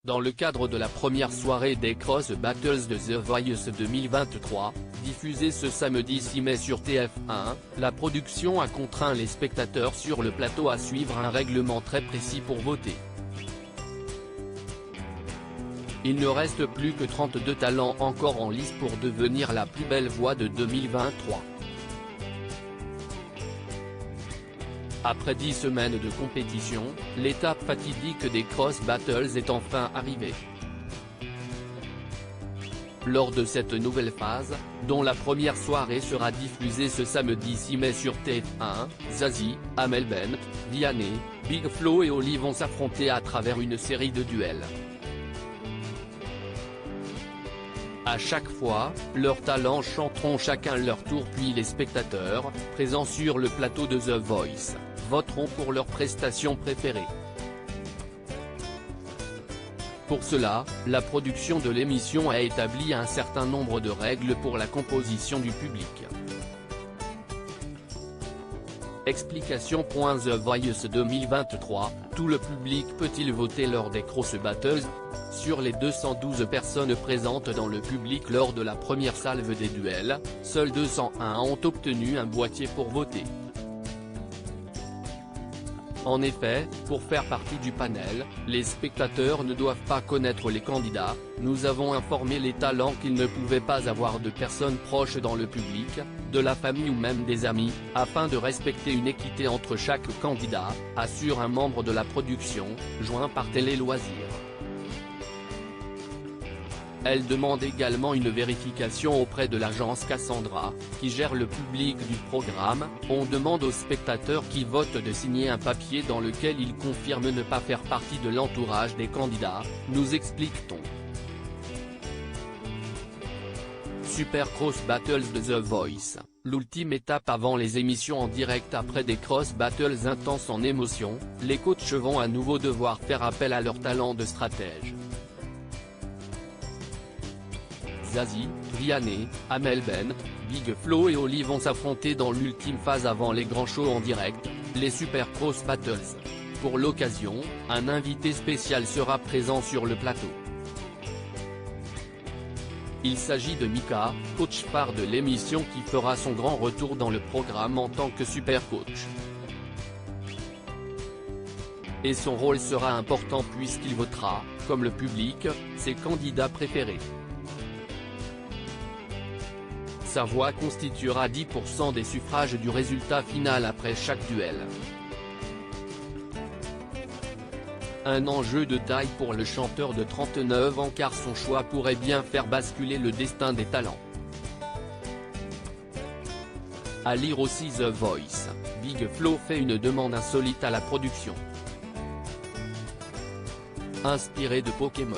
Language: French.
Dans le cadre de la première soirée des Cross Battles de The Voice 2023, diffusée ce samedi 6 mai sur TF1, la production a contraint les spectateurs sur le plateau à suivre un règlement très précis pour voter. Il ne reste plus que 32 talents encore en lice pour devenir la plus belle voix de 2023. Après 10 semaines de compétition, l'étape fatidique des Cross Battles est enfin arrivée. Lors de cette nouvelle phase, dont la première soirée sera diffusée ce samedi 6 mai sur TF1, Zazie, Amel Bent, Vianney, Big Flo et Oli vont s'affronter à travers une série de duels. À chaque fois, leurs talents chanteront chacun leur tour puis les spectateurs, présents sur le plateau de The Voice, voteront pour leur prestation préférée. Pour cela, la production de l'émission a établi un certain nombre de règles pour la composition du public. Explication. The Voice 2023, tout le public peut-il voter lors des Cross Battles? Sur les 212 personnes présentes dans le public lors de la première salve des duels, seuls 201 ont obtenu un boîtier pour voter. En effet, pour faire partie du panel, les spectateurs ne doivent pas connaître les candidats. Nous avons informé les talents qu'ils ne pouvaient pas avoir de personnes proches dans le public, de la famille ou même des amis, afin de respecter une équité entre chaque candidat, assure un membre de la production, joint par Télé Loisirs. Elle demande également une vérification auprès de l'agence Cassandra, qui gère le public du programme. On demande aux spectateurs qui votent de signer un papier dans lequel ils confirment ne pas faire partie de l'entourage des candidats, nous explique-t-on. Super Cross Battles de The Voice, l'ultime étape avant les émissions en direct. Après des Cross Battles intenses en émotion, les coachs vont à nouveau devoir faire appel à leur talent de stratège. Zazie, Vianney, Amel Bent, Big Flo et Oli vont s'affronter dans l'ultime phase avant les grands shows en direct, les Super Cross Battles. Pour l'occasion, un invité spécial sera présent sur le plateau. Il s'agit de Mika, coach phare de l'émission qui fera son grand retour dans le programme en tant que super coach. Et son rôle sera important puisqu'il votera, comme le public, ses candidats préférés. Sa voix constituera 10% des suffrages du résultat final après chaque duel. Un enjeu de taille pour le chanteur de 39 ans car son choix pourrait bien faire basculer le destin des talents. À lire aussi The Voice, Big Flo fait une demande insolite à la production. Inspiré de Pokémon.